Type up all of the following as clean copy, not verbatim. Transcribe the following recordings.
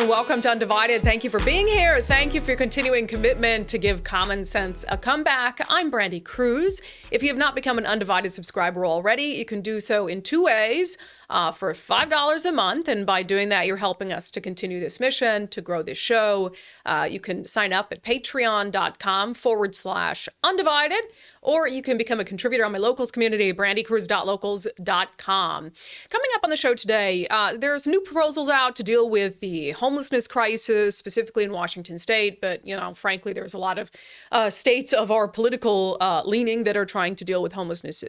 and welcome to Undivided. Thank you for being here. Thank you for your continuing commitment to give common sense a comeback. I'm Brandi Kruse. If you have not become an Undivided subscriber already, you can do so in two ways. For $5 a month, and by doing that, you're helping us to continue this mission, to grow this show. You can sign up at patreon.com/undivided, or you can become a contributor on my locals community, brandikruse.locals.com. Coming up on the show today, there's new proposals out to deal with the homelessness crisis, specifically in Washington state, but, frankly, there's a lot of states of our political leaning that are trying to deal with homelessness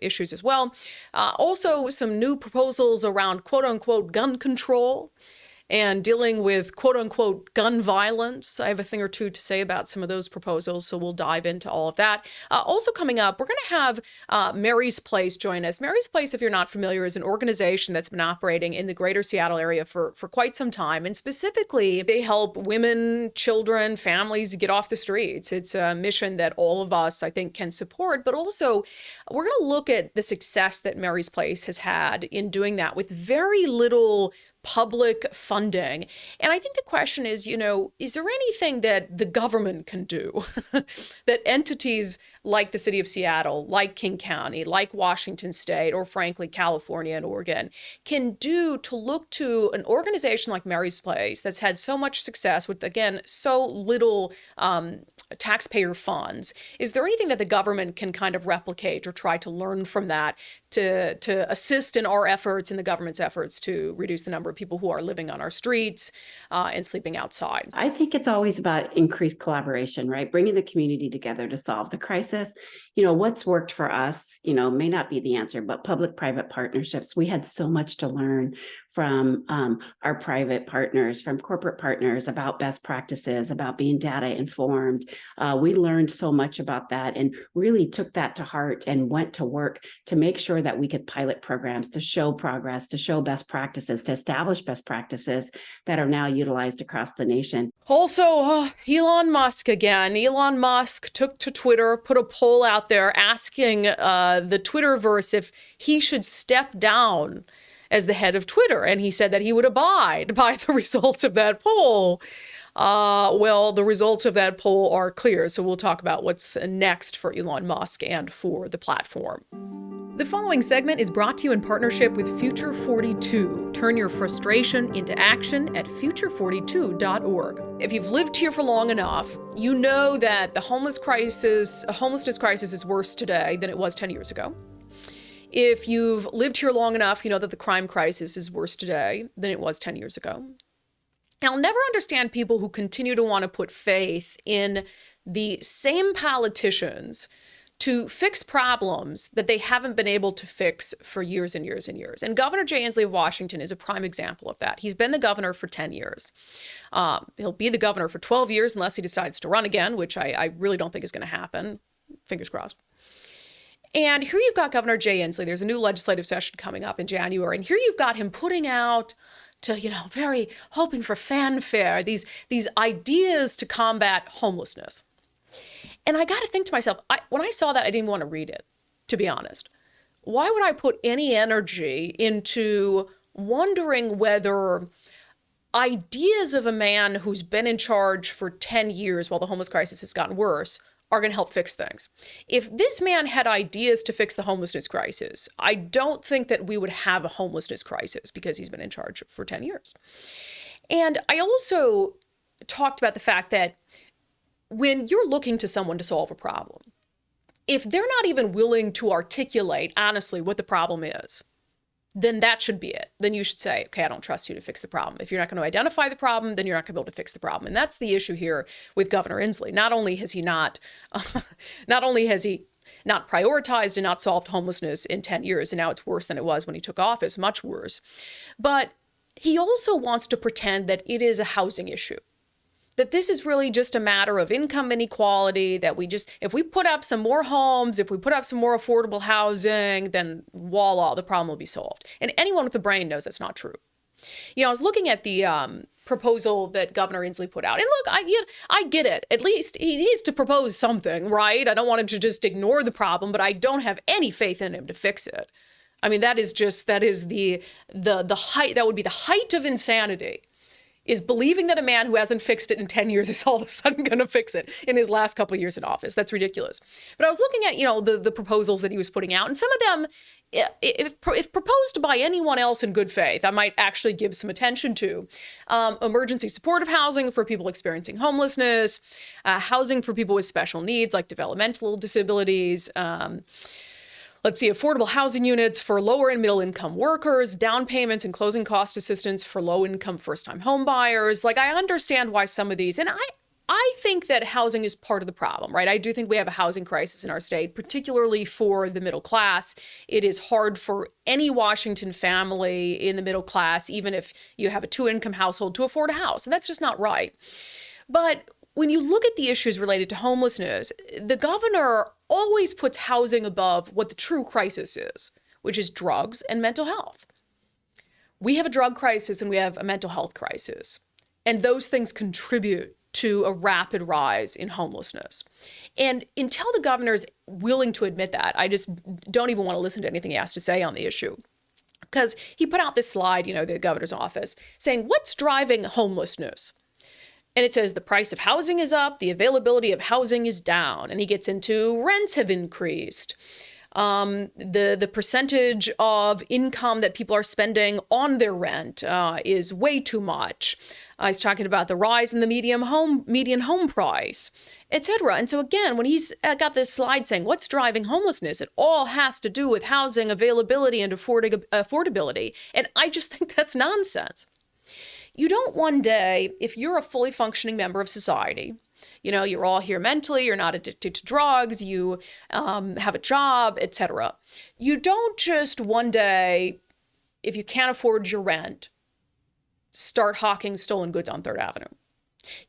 issues as well. Also, some new proposals around quote-unquote gun control and dealing with quote-unquote gun violence. I have a thing or two to say about some of those proposals, so we'll dive into all of that. Also coming up, we're going to have Mary's Place join us. Mary's Place, if you're not familiar, is an organization that's been operating in the greater Seattle area for quite some time. And specifically, they help women, children, families get off the streets. It's a mission that all of us, I think, can support. But also, we're going to look at the success that Mary's Place has had in doing that with very little public funding. And I think the question is, is there anything that the government can do that entities like the city of Seattle, like King County, like Washington State, or frankly, California and Oregon can do to look to an organization like Mary's Place that's had so much success with, again, so little taxpayer funds? Is there anything that the government can kind of replicate or try to learn from that to assist in our efforts and the government's efforts to reduce the number of people who are living on our streets and sleeping outside? I think it's always about increased collaboration, right? Bringing the community together to solve the crisis. What's worked for us, may not be the answer, but public-private partnerships. We had so much to learn from our private partners, from corporate partners about best practices, about being data informed. We learned so much about that and really took that to heart and went to work to make sure that we could pilot programs to show progress, to show best practices, to establish best practices that are now utilized across the nation. Also, Elon Musk again. Elon Musk took to Twitter, put a poll out there asking the Twitterverse if he should step down as the head of Twitter. And he said that he would abide by the results of that poll. Well, the results of that poll are clear. So we'll talk about what's next for Elon Musk and for the platform. The following segment is brought to you in partnership with Future 42. Turn your frustration into action at future42.org. If you've lived here for long enough, you know that the homelessness crisis is worse today than it was 10 years ago. If you've lived here long enough, you know that the crime crisis is worse today than it was 10 years ago. And I'll never understand people who continue to want to put faith in the same politicians to fix problems that they haven't been able to fix for years and years and years. And Governor Jay Inslee of Washington is a prime example of that. He's been the governor for 10 years. He'll be the governor for 12 years unless he decides to run again, which I really don't think is going to happen. Fingers crossed. And here you've got Governor Jay Inslee. There's a new legislative session coming up in January. And here you've got him putting out to, very hoping for fanfare, these ideas to combat homelessness. And I got to think to myself, when I saw that, I didn't want to read it, to be honest. Why would I put any energy into wondering whether ideas of a man who's been in charge for 10 years while the homeless crisis has gotten worse are going to help fix things? If this man had ideas to fix the homelessness crisis, I don't think that we would have a homelessness crisis because he's been in charge for 10 years. And I also talked about the fact that when you're looking to someone to solve a problem, if they're not even willing to articulate honestly what the problem is, then that should be it. Then you should say, okay, I don't trust you to fix the problem. If you're not going to identify the problem, then you're not going to be able to fix the problem. And that's the issue here with Governor Inslee. Not only has he not prioritized and not solved homelessness in 10 years, and now it's worse than it was when he took office, much worse, but he also wants to pretend that it is a housing issue. That this is really just a matter of income inequality, that if we put up some more homes, if we put up some more affordable housing, then voila, the problem will be solved. And anyone with a brain knows that's not true. I was looking at the proposal that Governor Inslee put out. And look, I get it. At least he needs to propose something, right? I don't want him to just ignore the problem, but I don't have any faith in him to fix it. I mean, that is the height, that would be the height of insanity is believing that a man who hasn't fixed it in 10 years is all of a sudden going to fix it in his last couple of years in office. That's ridiculous. But I was looking at, the proposals that he was putting out, and some of them, if proposed by anyone else in good faith, I might actually give some attention to. Emergency supportive housing for people experiencing homelessness, housing for people with special needs like developmental disabilities, affordable housing units for lower and middle income workers, down payments and closing cost assistance for low income first time home buyers. I understand why some of these, and I think that housing is part of the problem, right? I do think we have a housing crisis in our state, particularly for the middle class. It is hard for any Washington family in the middle class, even if you have a 2-income household, to afford a house. And that's just not right. But when you look at the issues related to homelessness, the governor always puts housing above what the true crisis is, which is drugs and mental health. We have a drug crisis and we have a mental health crisis. And those things contribute to a rapid rise in homelessness. And until the governor is willing to admit that, I just don't even want to listen to anything he has to say on the issue. Because he put out this slide, the governor's office, saying, what's driving homelessness? And it says the price of housing is up, the availability of housing is down. And he gets into rents have increased. The percentage of income that people are spending on their rent is way too much. He's talking about the rise in the median home price, etc. And so again, when he's got this slide saying what's driving homelessness, it all has to do with housing availability and affordability. And I just think that's nonsense. You don't one day, if you're a fully functioning member of society, you're all here mentally, you're not addicted to drugs, you have a job, etc. You don't just one day, if you can't afford your rent, start hawking stolen goods on 3rd Avenue.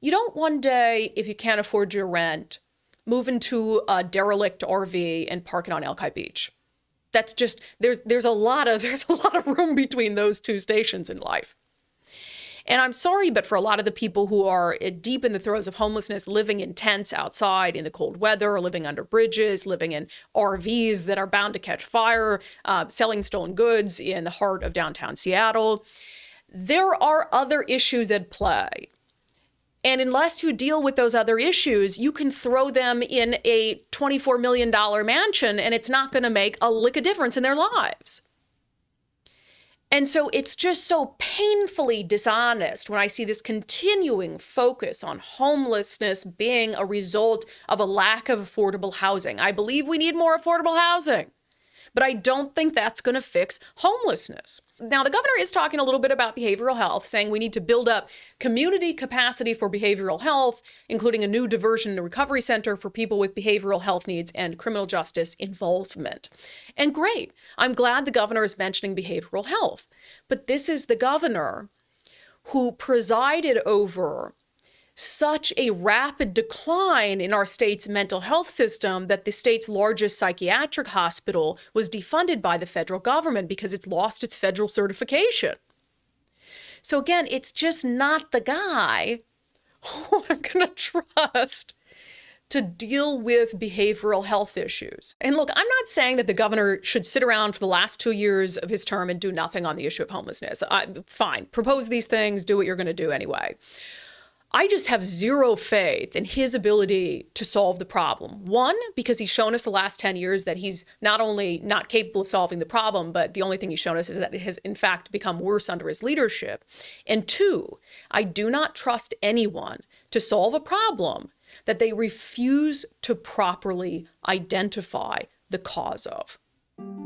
You don't one day, if you can't afford your rent, move into a derelict RV and park it on Elk Beach. That's just, there's a lot of room between those two stations in life. And I'm sorry, but for a lot of the people who are deep in the throes of homelessness, living in tents outside in the cold weather, living under bridges, living in RVs that are bound to catch fire, selling stolen goods in the heart of downtown Seattle, there are other issues at play. And unless you deal with those other issues, you can throw them in a $24 million mansion and it's not going to make a lick of difference in their lives. And so it's just so painfully dishonest when I see this continuing focus on homelessness being a result of a lack of affordable housing. I believe we need more affordable housing, but I don't think that's going to fix homelessness. Now, the governor is talking a little bit about behavioral health, saying we need to build up community capacity for behavioral health, including a new diversion and recovery center for people with behavioral health needs and criminal justice involvement. And great. I'm glad the governor is mentioning behavioral health. But this is the governor who presided over such a rapid decline in our state's mental health system that the state's largest psychiatric hospital was defunded by the federal government because it's lost its federal certification. So again, it's just not the guy who I'm going to trust to deal with behavioral health issues. And look, I'm not saying that the governor should sit around for the last 2 years of his term and do nothing on the issue of homelessness. Fine, propose these things, do what you're going to do anyway. I just have zero faith in his ability to solve the problem. One, because he's shown us the last 10 years that he's not only not capable of solving the problem, but the only thing he's shown us is that it has in fact become worse under his leadership. And two, I do not trust anyone to solve a problem that they refuse to properly identify the cause of.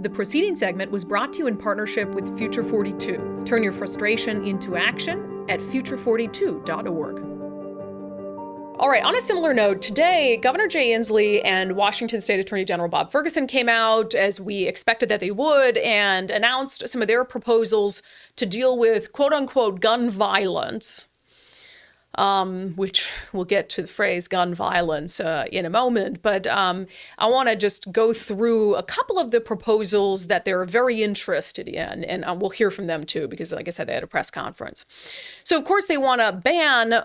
The preceding segment was brought to you in partnership with Future 42. Turn your frustration into action at future42.org. All right, on a similar note, today, Governor Jay Inslee and Washington State Attorney General Bob Ferguson came out, as we expected that they would, and announced some of their proposals to deal with quote-unquote gun violence, which we'll get to the phrase gun violence in a moment. But I want to just go through a couple of the proposals that they're very interested in, and we'll hear from them too, because like I said, they had a press conference. So of course they want to ban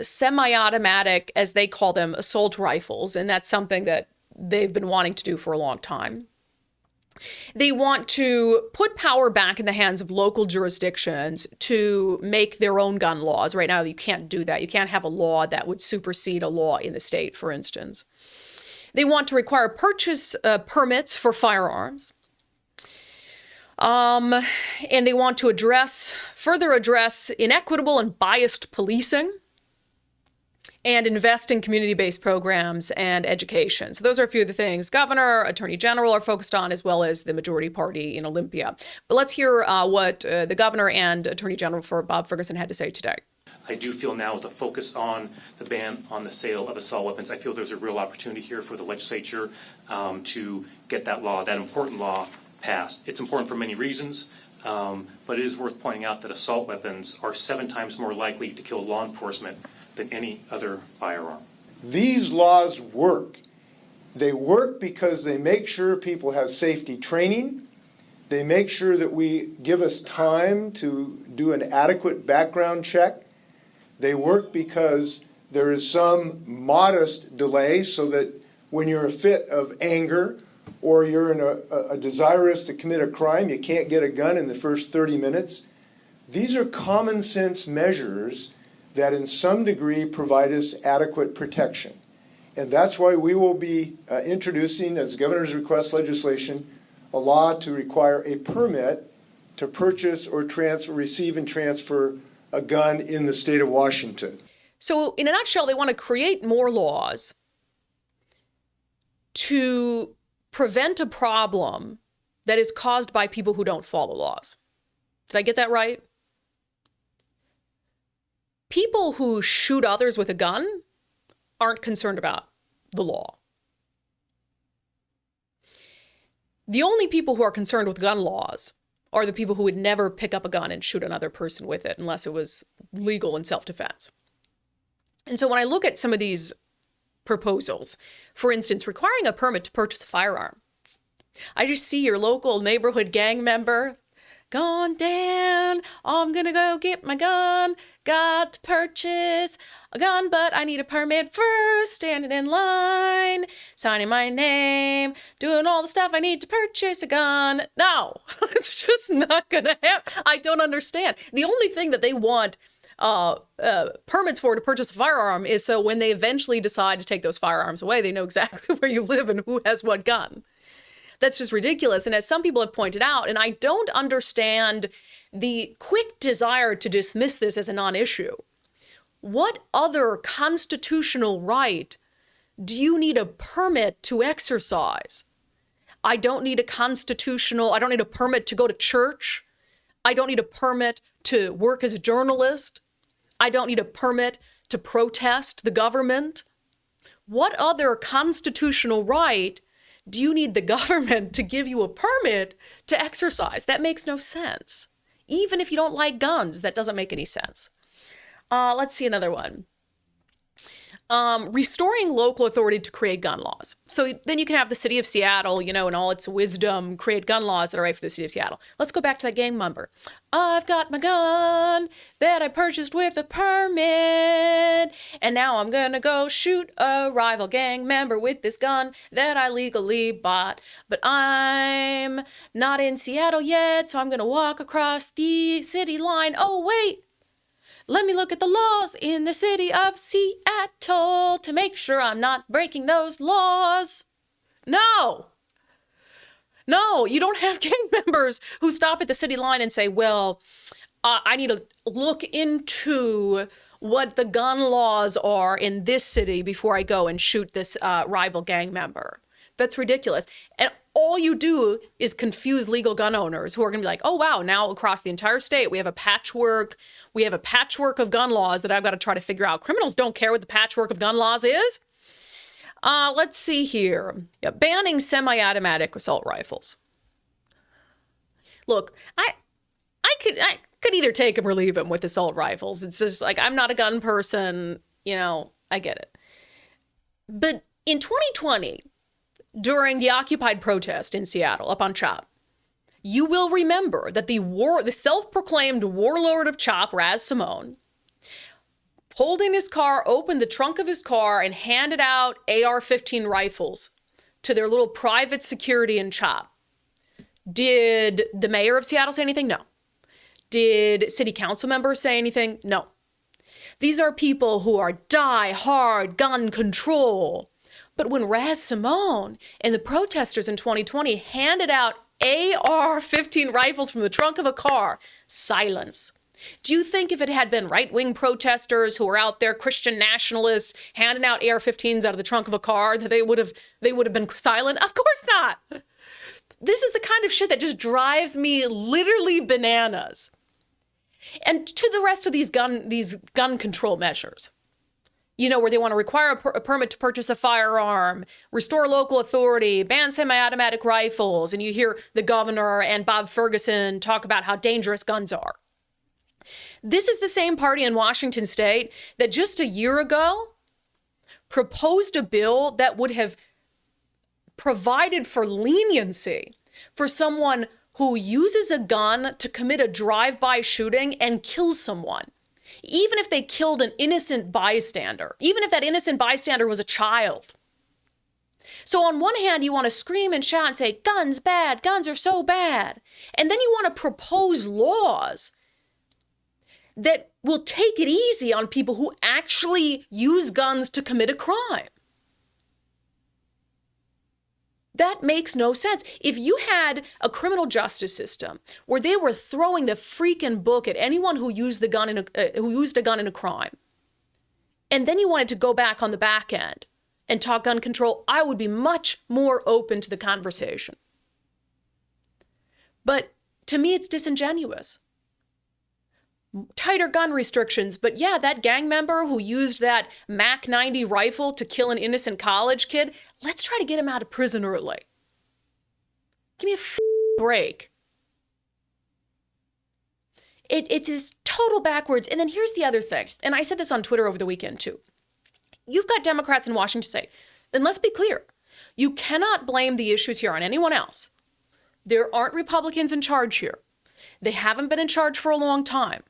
semi-automatic, as they call them, assault rifles, and that's something that they've been wanting to do for a long time. They want to put power back in the hands of local jurisdictions to make their own gun laws. Right now, you can't do that. You can't have a law that would supersede a law in the state, for instance. They want to require purchase permits for firearms. And they want to further address inequitable and biased policing and invest in community-based programs and education. So those are a few of the things Governor, Attorney General are focused on, as well as the majority party in Olympia. But let's hear what the Governor and Attorney General for Bob Ferguson had to say today. I do feel now, with a focus on the ban on the sale of assault weapons, I feel there's a real opportunity here for the legislature to get that law, that important law, passed. It's important for many reasons, but it is worth pointing out that assault weapons are 7 times more likely to kill law enforcement than any other firearm. These laws work. They work because they make sure people have safety training. They make sure that we give us time to do an adequate background check. They work because there is some modest delay so that when you're in a fit of anger or you're in a desirous to commit a crime, you can't get a gun in the first 30 minutes. These are common sense measures that in some degree provide us adequate protection. And that's why we will be introducing, as the governor's request legislation, a law to require a permit to purchase or receive and transfer a gun in the state of Washington. So in a nutshell, they want to create more laws to prevent a problem that is caused by people who don't follow laws. Did I get that right? People who shoot others with a gun aren't concerned about the law. The only people who are concerned with gun laws are the people who would never pick up a gun and shoot another person with it unless it was legal in self-defense. And so when I look at some of these proposals, for instance, requiring a permit to purchase a firearm, I just see your local neighborhood gang member gone down, I'm gonna go get my gun, got to purchase a gun, but I need a permit first, standing in line, signing my name, doing all the stuff I need to purchase a gun. No, it's just not gonna happen. I don't understand. The only thing that they want permits for to purchase a firearm is so when they eventually decide to take those firearms away, they know exactly where you live and who has what gun. That's just ridiculous. And as some people have pointed out, and I don't understand the quick desire to dismiss this as a non-issue. What other constitutional right do you need a permit to exercise? I don't need a permit to go to church. I don't need a permit to work as a journalist. I don't need a permit to protest the government. What other constitutional right do you need the government to give you a permit to exercise? That makes no sense. Even if you don't like guns, that doesn't make any sense. Let's see another one. Restoring local authority to create gun laws. So then you can have the city of Seattle, in all its wisdom, create gun laws that are right for the city of Seattle. Let's go back to that gang member. I've got my gun that I purchased with a permit, and now I'm gonna go shoot a rival gang member with this gun that I legally bought. But I'm not in Seattle yet, so I'm gonna walk across the city line. Oh, wait. Let me look at the laws in the city of Seattle to make sure I'm not breaking those laws. No, you don't have gang members who stop at the city line and say, well, I need to look into what the gun laws are in this city before I go and shoot this rival gang member. That's ridiculous. And all you do is confuse legal gun owners who are going to be like, oh, wow, now across the entire state, we have a patchwork of gun laws that I've got to try to figure out. Criminals don't care what the patchwork of gun laws is. Let's see here. Yeah, banning semi-automatic assault rifles. Look, I could either take them or leave them with assault rifles. It's just like, I'm not a gun person, I get it. But in 2020, during the Occupy protest in Seattle up on CHOP, you will remember that the self-proclaimed warlord of CHOP, Raz Simone, pulled in his car, opened the trunk of his car, and handed out AR-15 rifles to their little private security in CHOP. Did the mayor of Seattle say anything? No. Did city council members say anything? No. These are people who are die-hard gun control. But when Raz-Simone and the protesters in 2020 handed out AR-15 rifles from the trunk of a car, silence. Do you think if it had been right-wing protesters who were out there, Christian nationalists, handing out AR-15s out of the trunk of a car, that they would have been silent? Of course not. This is the kind of shit that just drives me literally bananas. And to the rest of these gun control measures, you know, where they want to require a permit to purchase a firearm, restore local authority, ban semi-automatic rifles, and you hear the governor and Bob Ferguson talk about how dangerous guns are. This is the same party in Washington state that just a year ago proposed a bill that would have provided for leniency for someone who uses a gun to commit a drive-by shooting and kills someone, even if they killed an innocent bystander, even if that innocent bystander was a child. So on one hand, you want to scream and shout and say, guns bad, guns are so bad. And then you want to propose laws that will take it easy on people who actually use guns to commit a crime. That makes no sense. If you had a criminal justice system where they were throwing the freaking book at anyone who used a gun in a crime, and then you wanted to go back on the back end and talk gun control, I would be much more open to the conversation. But to me, it's disingenuous. Tighter gun restrictions, but yeah, that gang member who used that Mac 90 rifle to kill an innocent college kid, let's try to get him out of prison early. Give me a break. It's this total backwards. And then here's the other thing, and I said this on Twitter over the weekend too. You've got Democrats in Washington state, and let's be clear, you cannot blame the issues here on anyone else. There aren't Republicans in charge here. They haven't been in charge for a long time.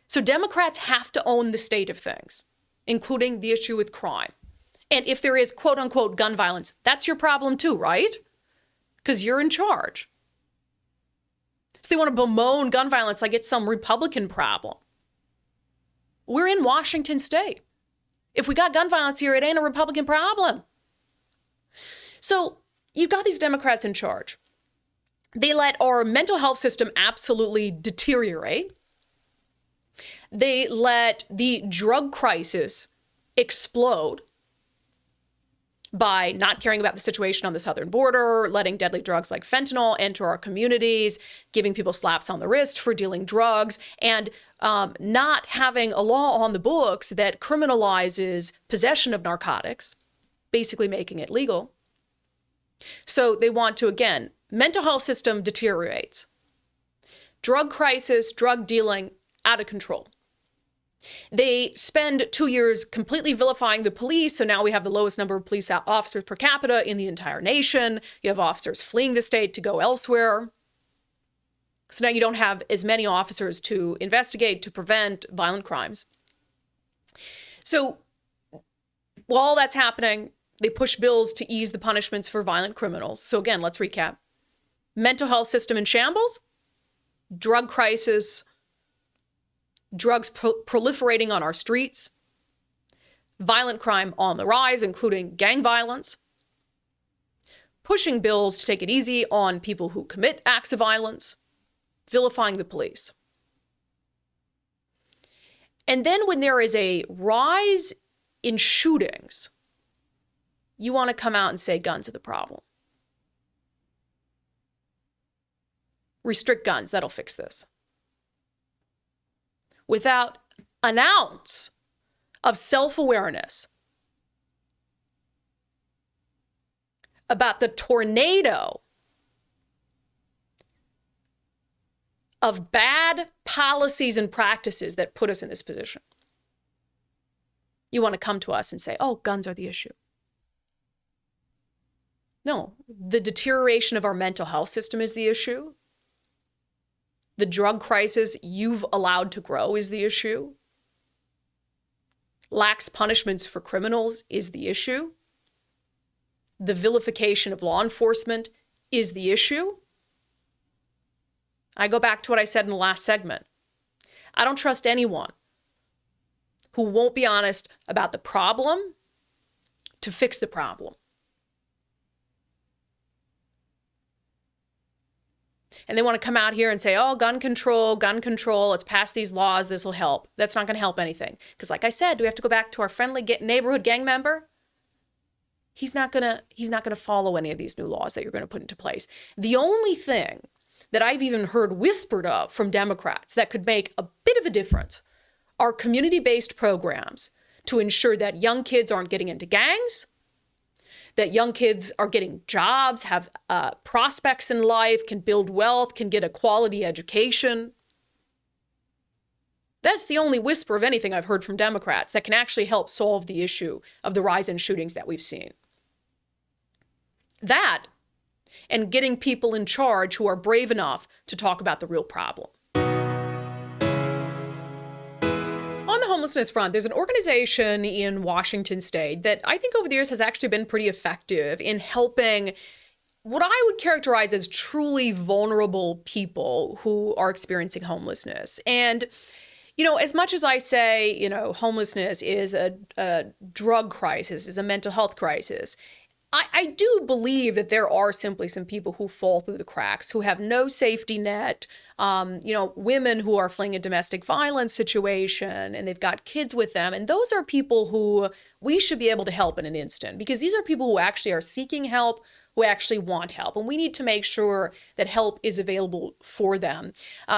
So Democrats have to own the state of things, including the issue with crime. And if there is quote unquote gun violence, that's your problem too, right? Because you're in charge. So they want to bemoan gun violence like it's some Republican problem. We're in Washington state. If we got gun violence here, it ain't a Republican problem. So you've got these Democrats in charge. They let our mental health system absolutely deteriorate. They let the drug crisis explode by not caring about the situation on the southern border, letting deadly drugs like fentanyl enter our communities, giving people slaps on the wrist for dealing drugs, and not having a law on the books that criminalizes possession of narcotics, basically making it legal. So they want to, again, mental health system deteriorates. Drug crisis, drug dealing, out of control. They spend 2 years completely vilifying the police. So now we have the lowest number of police officers per capita in the entire nation. You have officers fleeing the state to go elsewhere. So now you don't have as many officers to investigate, to prevent violent crimes. So while that's happening, they push bills to ease the punishments for violent criminals. So again, let's recap. Mental health system in shambles, drug crisis, drugs proliferating on our streets, violent crime on the rise, including gang violence, pushing bills to take it easy on people who commit acts of violence, vilifying the police. And then when there is a rise in shootings, you want to come out and say guns are the problem. Restrict guns, that'll fix this. Without an ounce of self-awareness about the tornado of bad policies and practices that put us in this position. You want to come to us and say, oh, guns are the issue. No, the deterioration of our mental health system is the issue. The drug crisis you've allowed to grow is the issue. Lax punishments for criminals is the issue. The vilification of law enforcement is the issue. I go back to what I said in the last segment. I don't trust anyone who won't be honest about the problem to fix the problem. And they want to come out here and say, oh, gun control, let's pass these laws, this will help. That's not going to help anything. Because like I said, do we have to go back to our friendly neighborhood gang member? He's not going to follow any of these new laws that you're going to put into place. The only thing that I've even heard whispered of from Democrats that could make a bit of a difference are community-based programs to ensure that young kids aren't getting into gangs, that young kids are getting jobs, have prospects in life, can build wealth, can get a quality education. That's the only whisper of anything I've heard from Democrats that can actually help solve the issue of the rise in shootings that we've seen. That, and getting people in charge who are brave enough to talk about the real problem. On the homelessness front, there's an organization in Washington state that I think over the years has actually been pretty effective in helping what I would characterize as truly vulnerable people who are experiencing homelessness. And, as much as I say, homelessness is a drug crisis, is a mental health crisis, I do believe that there are simply some people who fall through the cracks, who have no safety net, women who are fleeing a domestic violence situation and they've got kids with them. And those are people who we should be able to help in an instant, because these are people who actually are seeking help, who actually want help. And we need to make sure that help is available for them.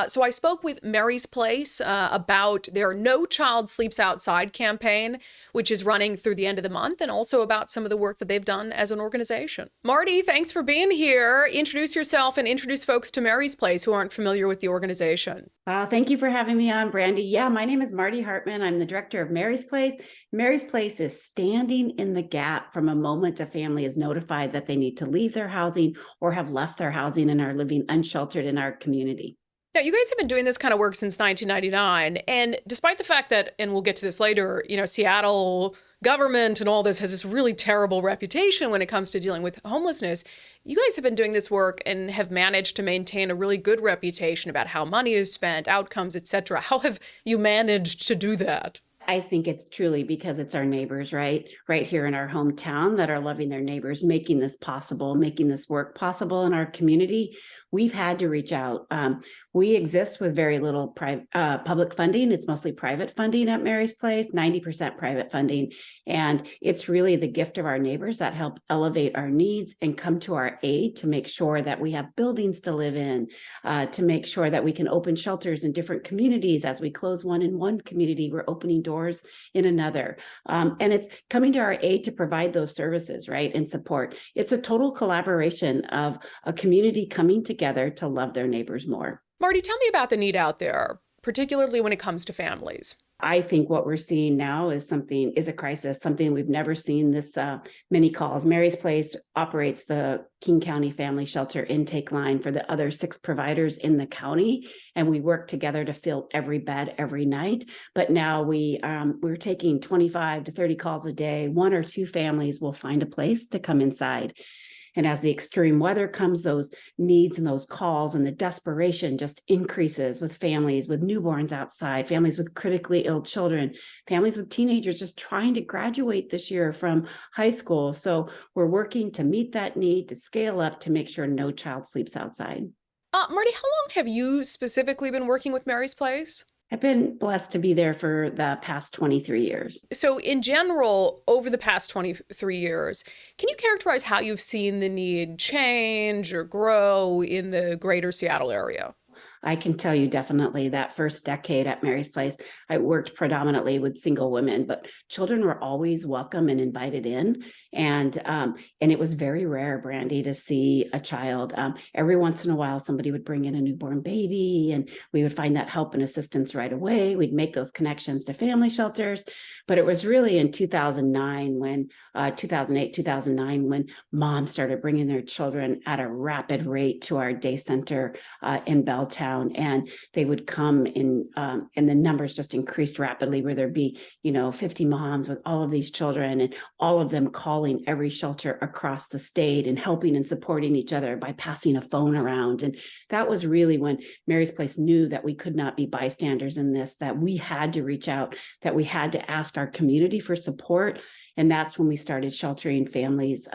So I spoke with Mary's Place about their No Child Sleeps Outside campaign, which is running through the end of the month, and also about some of the work that they've done as an organization. Marty, thanks for being here. Introduce yourself and introduce folks to Mary's Place who aren't familiar with the organization. Thank you for having me on, Brandi. Yeah, my name is Marty Hartman. I'm the director of Mary's Place. Mary's Place is standing in the gap from a moment a family is notified that they need to leave their housing or have left their housing and are living unsheltered in our community. Now, you guys have been doing this kind of work since 1999, and despite the fact that, and we'll get to this later, Seattle government and all this has this really terrible reputation when it comes to dealing with homelessness, you guys have been doing this work and have managed to maintain a really good reputation about how money is spent, outcomes, etc. How have you managed to do that? I think it's truly because it's our neighbors, right here in our hometown, that are loving their neighbors, making this possible, making this work possible in our community. We've had to reach out. We exist with very little public funding. It's mostly private funding at Mary's Place, 90% private funding. And it's really the gift of our neighbors that help elevate our needs and come to our aid to make sure that we have buildings to live in, to make sure that we can open shelters in different communities. As we close one in one community, we're opening doors in another. And it's coming to our aid to provide those services, right, and support. It's a total collaboration of a community coming together to love their neighbors more. Marty, tell me about the need out there, particularly when it comes to families. I think what we're seeing now is a crisis, something we've never seen this many calls. Mary's Place operates the King County Family Shelter intake line for the other 6 providers in the county, and we work together to fill every bed every night. But now we're taking 25 to 30 calls a day. 1 or 2 families will find a place to come inside. And as the extreme weather comes, those needs and those calls and the desperation just increases with families with newborns outside, families with critically ill children, families with teenagers just trying to graduate this year from high school. So we're working to meet that need, to scale up, to make sure no child sleeps outside. Marty, how long have you specifically been working with Mary's Place? I've been blessed to be there for the past 23 years. So in general, over the past 23 years, can you characterize how you've seen the need change or grow in the greater Seattle area? I can tell you definitely that first decade at Mary's Place, I worked predominantly with single women, but children were always welcome and invited in. And it was very rare, Brandi, to see a child. Every once in a while, somebody would bring in a newborn baby and we would find that help and assistance right away. We'd make those connections to family shelters. But it was really in 2008, 2009, when moms started bringing their children at a rapid rate to our day center in Belltown. town, and they would come in, and the numbers just increased rapidly, where there'd be, 50 moms with all of these children, and all of them calling every shelter across the state and helping and supporting each other by passing a phone around. And that was really when Mary's Place knew that we could not be bystanders in this, that we had to reach out, that we had to ask our community for support. And that's when we started sheltering families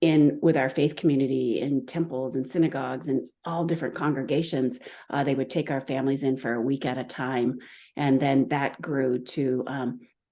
in with our faith community in temples and synagogues and all different congregations. They would take our families in for a week at a time. And then that grew to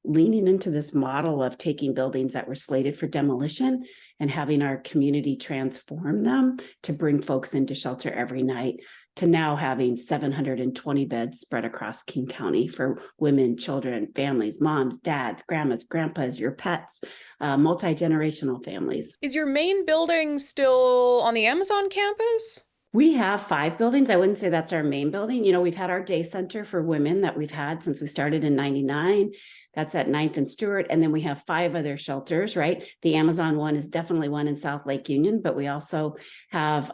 leaning into this model of taking buildings that were slated for demolition and having our community transform them to bring folks into shelter every night, to now having 720 beds spread across King County for women, children, families, moms, dads, grandmas, grandpas, your pets, multi-generational families. Is your main building still on the Amazon campus? We have 5 buildings. I wouldn't say that's our main building. We've had our day center for women that we've had since we started in 99. That's at 9th and Stewart. And then we have 5 other shelters, right? The Amazon one is definitely one in South Lake Union, but we also have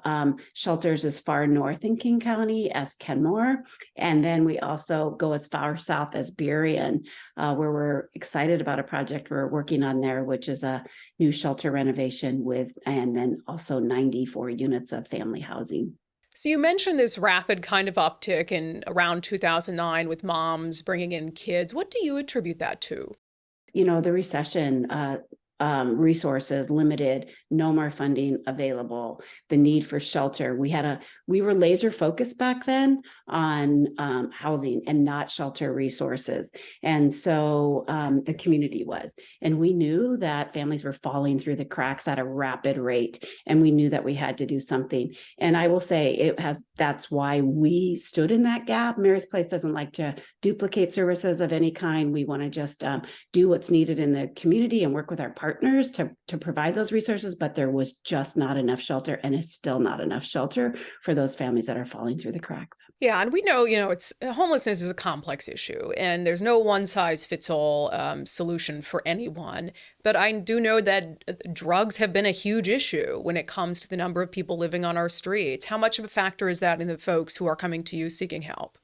shelters as far north in King County as Kenmore. And then we also go as far south as Burien, where we're excited about a project we're working on there, which is a new shelter renovation and then also 94 units of family housing. So you mentioned this rapid kind of uptick in around 2009 with moms bringing in kids. What do you attribute that to? The recession, resources limited, no more funding available, the need for shelter. We were laser focused back then on housing and not shelter resources. And so the community was, and we knew that families were falling through the cracks at a rapid rate. And we knew that we had to do something. And I will say that's why we stood in that gap. Mary's Place doesn't like to duplicate services of any kind. We want to just do what's needed in the community and work with our partners to provide those resources, but there was just not enough shelter, and it's still not enough shelter for those families that are falling through the cracks. Yeah, and we know, homelessness is a complex issue, and there's no one-size-fits-all solution for anyone. But I do know that drugs have been a huge issue when it comes to the number of people living on our streets. How much of a factor is that in the folks who are coming to you seeking help?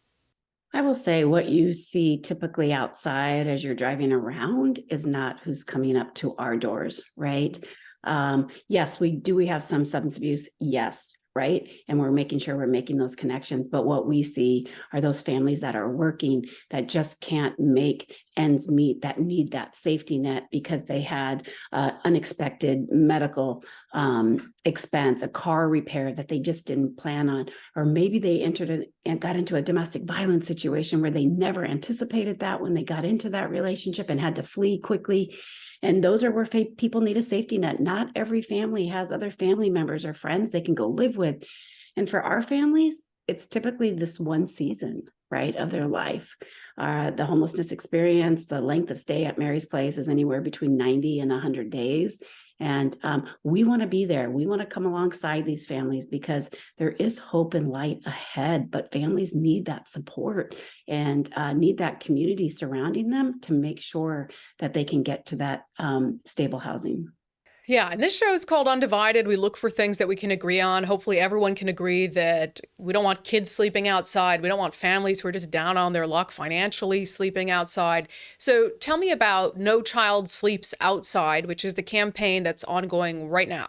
I will say what you see typically outside as you're driving around is not who's coming up to our doors, right? Yes, we have some substance abuse, yes, right? And we're making sure we're making those connections. But what we see are those families that are working that just can't make ends meet, that need that safety net because they had unexpected medical expense, a car repair that they just didn't plan on, or maybe they entered and got into a domestic violence situation where they never anticipated that when they got into that relationship and had to flee quickly. And those are where people need a safety net. Not every family has other family members or friends they can go live with. And for our families, it's typically this one season, right, of their life. The homelessness experience, the length of stay at Mary's Place is anywhere between 90 and 100 days. And we want to be there. We want to come alongside these families because there is hope and light ahead, but families need that support and need that community surrounding them to make sure that they can get to that stable housing. Yeah, and this show is called Undivided. We look for things that we can agree on. Hopefully everyone can agree that we don't want kids sleeping outside. We don't want families who are just down on their luck financially sleeping outside. So tell me about No Child Sleeps Outside, which is the campaign that's ongoing right now.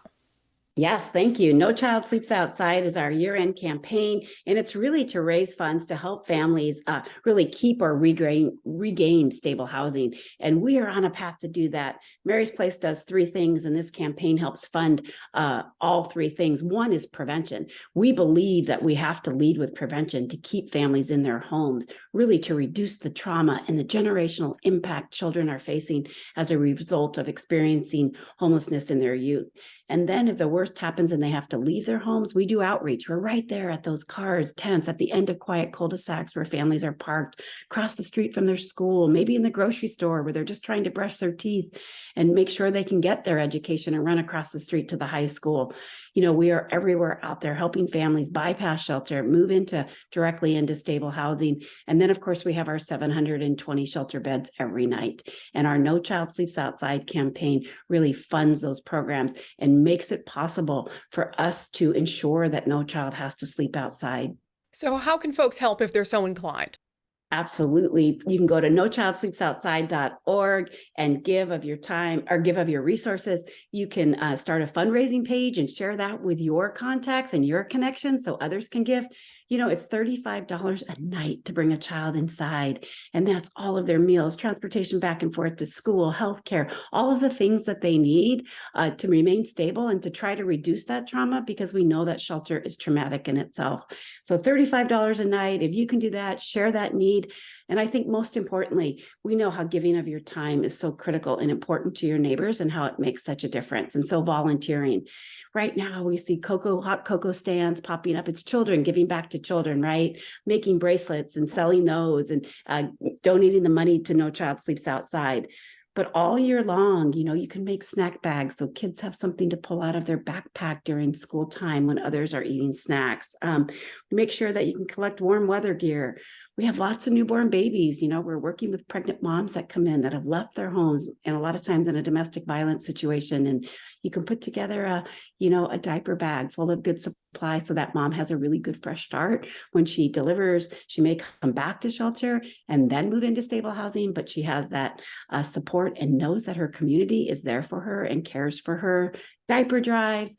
Yes, thank you. No Child Sleeps Outside is our year-end campaign, and it's really to raise funds to help families really keep or regain stable housing. And we are on a path to do that. Mary's Place does 3 things, and this campaign helps fund all 3 things. One is prevention. We believe that we have to lead with prevention to keep families in their homes, really to reduce the trauma and the generational impact children are facing as a result of experiencing homelessness in their youth. And then if the worst happens and they have to leave their homes, we do outreach. We're right there at those cars, tents, at the end of quiet cul-de-sacs where families are parked, across the street from their school, maybe in the grocery store where they're just trying to brush their teeth and make sure they can get their education and run across the street to the high school. We are everywhere out there helping families bypass shelter, move directly into stable housing. And then, of course, we have our 720 shelter beds every night. And our No Child Sleeps Outside campaign really funds those programs and makes it possible for us to ensure that no child has to sleep outside So how can folks help if they're so inclined? Absolutely. You can go to nochildsleepsoutside.org and give of your time or give of your resources. You can start a fundraising page and share that with your contacts and your connections so others can give. You know, it's $35 a night to bring a child inside, and that's all of their meals, transportation back and forth to school, healthcare, all of the things that they need to remain stable and to try to reduce that trauma, because we know that shelter is traumatic in itself. So $35 a night, if you can do that, share that need. And I think most importantly, we know how giving of your time is so critical and important to your neighbors and how it makes such a difference. And so volunteering. Right now, we see hot cocoa stands popping up. It's children giving back to children, right? Making bracelets and selling those and donating the money to No Child Sleeps Outside. But all year long, you know, you can make snack bags so kids have something to pull out of their backpack during school time when others are eating snacks. Make sure that you can collect warm weather gear. We have lots of newborn babies. You know, we're working with pregnant moms that come in that have left their homes and a lot of times in a domestic violence situation. And you can put together a diaper bag full of good supplies so that mom has a really good fresh start. When she delivers, she may come back to shelter and then move into stable housing, but she has that support and knows that her community is there for her and cares for her. Diaper drives,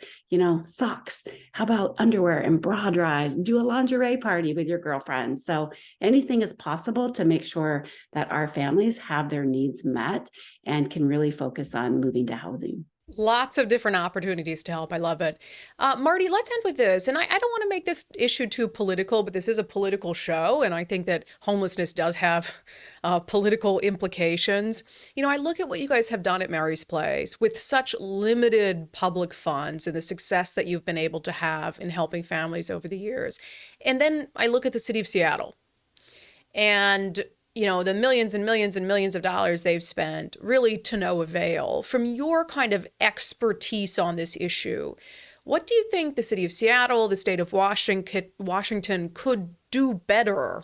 socks. How about underwear and bra drives? Do a lingerie party with your girlfriends. So anything is possible to make sure that our families have their needs met and can really focus on moving to housing. Lots of different opportunities to help. I love it. Marty, let's end with this. And I don't want to make this issue too political, but this is a political show. And I think that homelessness does have political implications. I look at what you guys have done at Mary's Place with such limited public funds and the success that you've been able to have in helping families over the years. And then I look at the city of Seattle and the millions and millions and millions of dollars they've spent, really to no avail. From your kind of expertise on this issue, what do you think the city of Seattle, the state of Washington could do better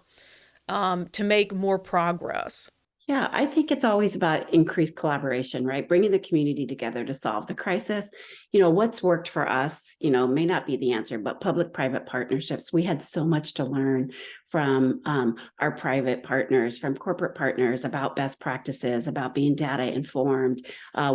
to make more progress? Yeah, I think it's always about increased collaboration, right? Bringing the community together to solve the crisis. What's worked for us, may not be the answer, but public-private partnerships. We had so much to learn from our private partners, from corporate partners about best practices, about being data informed.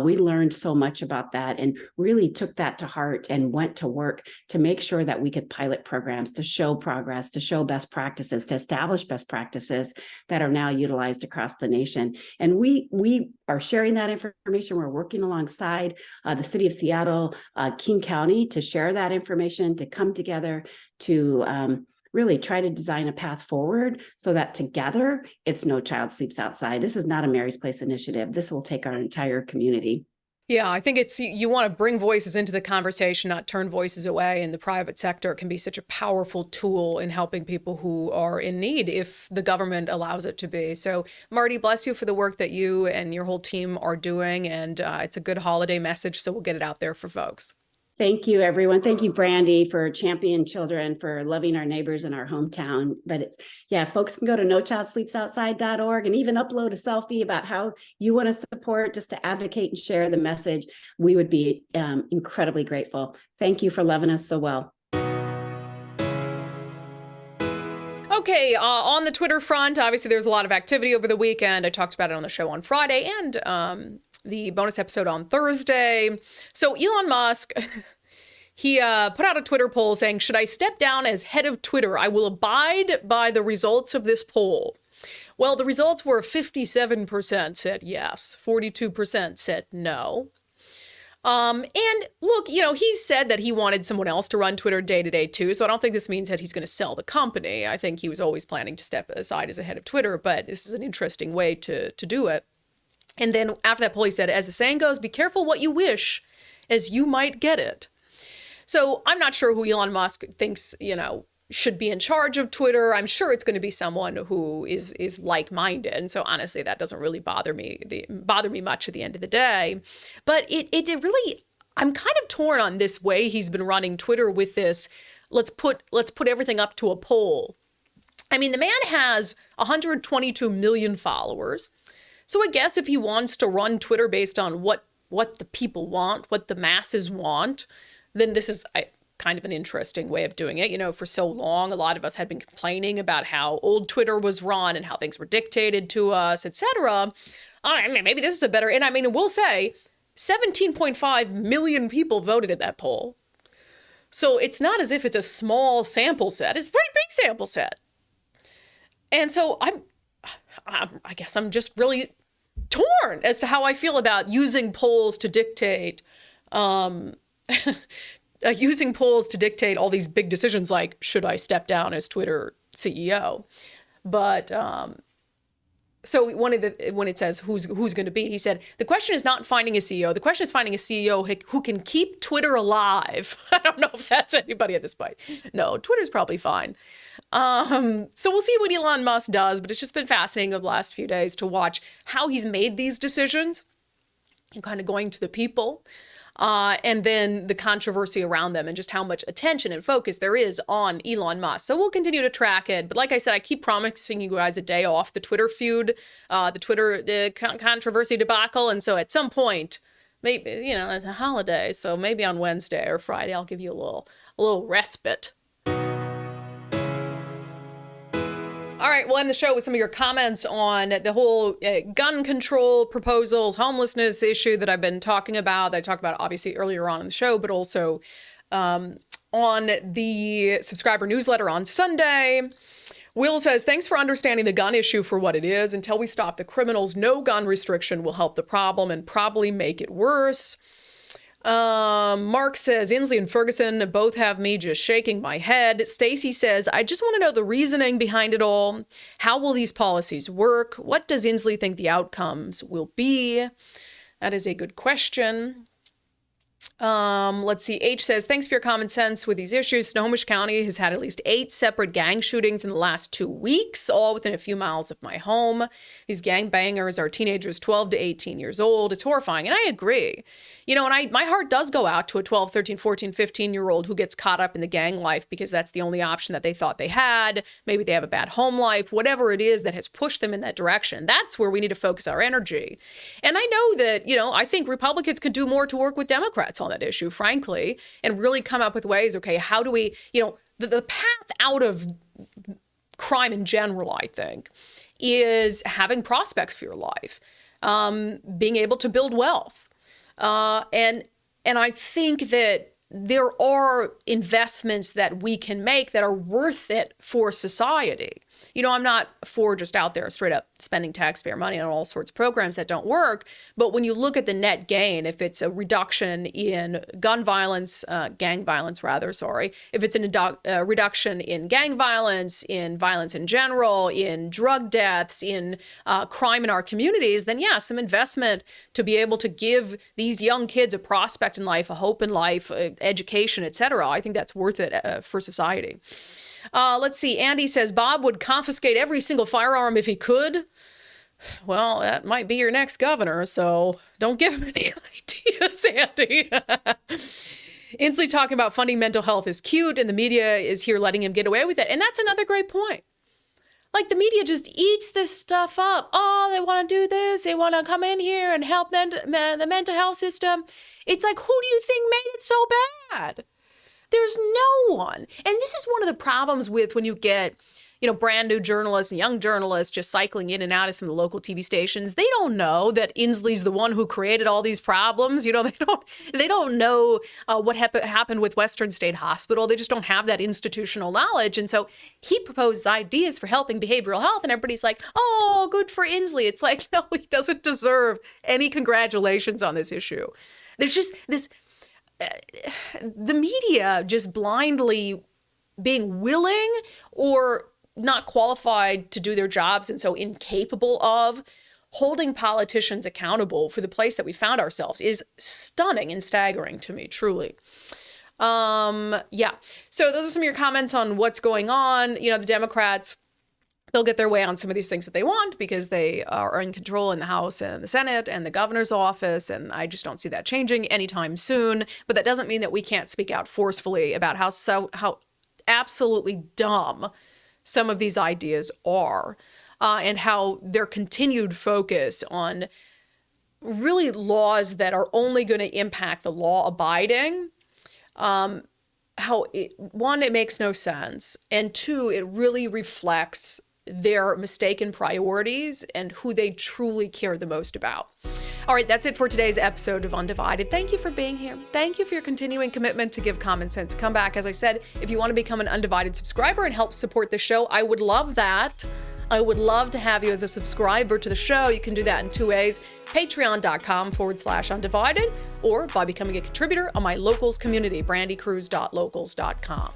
We learned so much about that and really took that to heart and went to work to make sure that we could pilot programs to show progress, to show best practices, to establish best practices that are now utilized across the nation. And we are sharing that information. We're working alongside the city of Seattle, King County, to share that information, to come together to really try to design a path forward so that together it's No Child Sleeps Outside. This is not a Mary's Place initiative. This will take our entire community. Yeah, I think you want to bring voices into the conversation, not turn voices away. And the private sector can be such a powerful tool in helping people who are in need if the government allows it to be. So, Marty, bless you for the work that you and your whole team are doing. And it's a good holiday message, so we'll get it out there for folks. Thank you, everyone. Thank you, Brandi, for championing children, for loving our neighbors in our hometown. But folks can go to nochildsleepsoutside.org and even upload a selfie about how you want to support, just to advocate and share the message. We would be incredibly grateful. Thank you for loving us so well. Okay, on the Twitter front, obviously there's a lot of activity over the weekend. I talked about it on the show on Friday and the bonus episode on Thursday. So Elon Musk, he put out a Twitter poll saying, should I step down as head of Twitter? I will abide by the results of this poll. Well, the results were 57% said yes, 42% said no. And look, he said that he wanted someone else to run Twitter day to day too. So I don't think this means that he's going to sell the company. I think he was always planning to step aside as the head of Twitter, but this is an interesting way to do it. And then after that poll, he said, as the saying goes, be careful what you wish, as you might get it. So I'm not sure who Elon Musk thinks, should be in charge of Twitter. I'm sure it's going to be someone who is like-minded. And so honestly, that doesn't really bother me much at the end of the day. But it really, I'm kind of torn on this way he's been running Twitter with this. Let's put everything up to a poll. I mean, the man has 122 million followers. So I guess if he wants to run Twitter based on what the people want, what the masses want, then this is kind of an interesting way of doing it. You know, for so long, a lot of us had been complaining about how old Twitter was run and how things were dictated to us, etc. I mean, maybe this is a better, and I mean, we'll say 17.5 million people voted in that poll. So it's not as if it's a small sample set. It's a pretty big sample set. And so I guess I'm just really torn as to how I feel about using polls to dictate, using polls to dictate all these big decisions like, should I step down as Twitter CEO? But so when it says who's going to be, he said, the question is not finding a CEO. The question is finding a CEO who can keep Twitter alive. I don't know if that's anybody at this point. No, Twitter's probably fine. So we'll see what Elon Musk does, but it's just been fascinating over the last few days to watch how he's made these decisions and kind of going to the people. And then the controversy around them and just how much attention and focus there is on Elon Musk. So we'll continue to track it. But like I said, I keep promising you guys a day off the Twitter feud, the Twitter controversy debacle. And so at some point, maybe, you know, it's a holiday. So maybe on Wednesday or Friday, I'll give you a little respite. All right, we'll end the show with some of your comments on the whole gun control proposals, homelessness issue that I've been talking about, that I talked about obviously earlier on in the show, but also on the subscriber newsletter on Sunday. Will says, thanks for understanding the gun issue for what it is. Until we stop the criminals, no gun restriction will help the problem and probably make it worse. Mark says, Inslee and Ferguson both have me just shaking my head. Stacy says, I just want to know the reasoning behind it all. How will these policies work? What does Inslee think the outcomes will be? That is a good question. Let's see. H says, thanks for your common sense with these issues. Snohomish County has had at least 8 separate gang shootings in the last 2 weeks, all within a few miles of my home. These gangbangers are teenagers 12 to 18 years old. It's horrifying. And I agree. You know, and my heart does go out to a 12, 13, 14, 15-year-old who gets caught up in the gang life because that's the only option that they thought they had. Maybe they have a bad home life, whatever it is that has pushed them in that direction. That's where we need to focus our energy. And I know that, you know, I think Republicans could do more to work with Democrats on that issue, frankly, and really come up with ways, okay, how do we, you know, the path out of crime in general, I think, is having prospects for your life, being able to build wealth. And I think that there are investments that we can make that are worth it for society. You know, I'm not for just out there straight up spending taxpayer money on all sorts of programs that don't work. But when you look at the net gain, if it's a reduction in gun violence, gang violence rather, if it's a reduction in gang violence in general, in drug deaths, in crime in our communities, then yeah, some investment to be able to give these young kids a prospect in life, a hope in life, education, etc. I think that's worth it for society. Let's see. Andy says, Bob would confiscate every single firearm if he could. Well, that might be your next governor, so don't give him any ideas, Andy. Inslee talking about funding mental health is cute, and the media is here letting him get away with it. And that's another great point. Like, the media just eats this stuff up. Oh, they want to do this. They want to come in here and help the mental health system. It's like, who do you think made it so bad? There's no one. And this is one of the problems with when you get, you know, brand new journalists and young journalists just cycling in and out of some of the local TV stations. They don't know that Inslee's the one who created all these problems. You know, they don't know what happened with Western State Hospital. They just don't have that institutional knowledge. And so he proposes ideas for helping behavioral health, and everybody's like, oh, good for Inslee. It's like, no, he doesn't deserve any congratulations on this issue. There's just this... the media just blindly being willing or not qualified to do their jobs and so incapable of holding politicians accountable for the place that we found ourselves is stunning and staggering to me, truly. Yeah. So those are some of your comments on what's going on. You know, the Democrats, they'll get their way on some of these things that they want because they are in control in the House and the Senate and the governor's office. And I just don't see that changing anytime soon. But that doesn't mean that we can't speak out forcefully about how absolutely dumb some of these ideas are, and how their continued focus on really laws that are only going to impact the law abiding one, it makes no sense, and two, it really reflects their mistaken priorities and who they truly care the most about. All right, that's it for today's episode of Undivided. Thank you for being here. Thank you for your continuing commitment to give common sense a comeback. As I said, if you want to become an Undivided subscriber and help support the show, I would love that. I would love to have you as a subscriber to the show. You can do that in two ways: patreon.com/undivided, or by becoming a contributor on my locals community, brandykruse.locals.com.